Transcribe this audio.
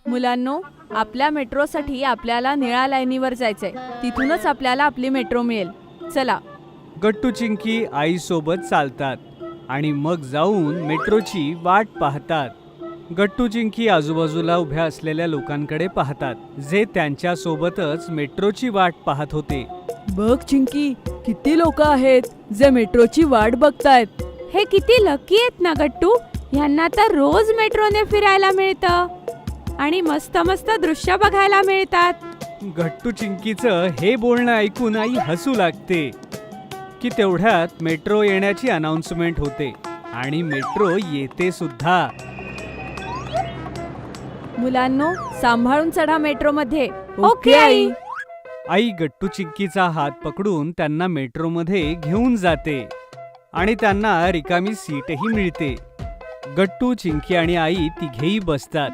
मुलांनो, आपल्या मेट्रोसाठी आपल्याला निळ्या लाईनीवर जायचंय. तिथूनच आपल्याला आपली मेट्रो मिळेल. चला. गट्टू चिंकी आईसोबत चालतात आणि मग जाऊन मेट्रोची वाट पाहतात. गट्टू चिंकी आजूबाजूला उभ्या असलेल्या लोकांकडे पाहतात, जे त्यांच्या सोबतच मेट्रोची वाट पाहत होते. बघ चिंकी, किती लोक आहेत जे मेट्रोची वाट बघतायत. हे किती लकी आहेत ना गट्टू. यांना तर रोज मेट्रोने फिरायला मिळतं आणि मस्त मस्त दृश्य बघायला मिळतात. गट्टू चिंकीचं हे बोलणं ऐकून आई हसू लागते की तेवढ्यात मेट्रो येण्याची अनाउन्समेंट होते आणि मेट्रो येते सुद्धा. मुलांनो, सांभाळून चढा मेट्रोमध्ये. Okay I. आई गट्टू चिंकीचा हात पकडून त्यांना मेट्रोमध्ये घेऊन जाते आणि त्यांना रिकामी सीटही मिळते. गट्टू चिंकी आणि आई तिघेही बसतात.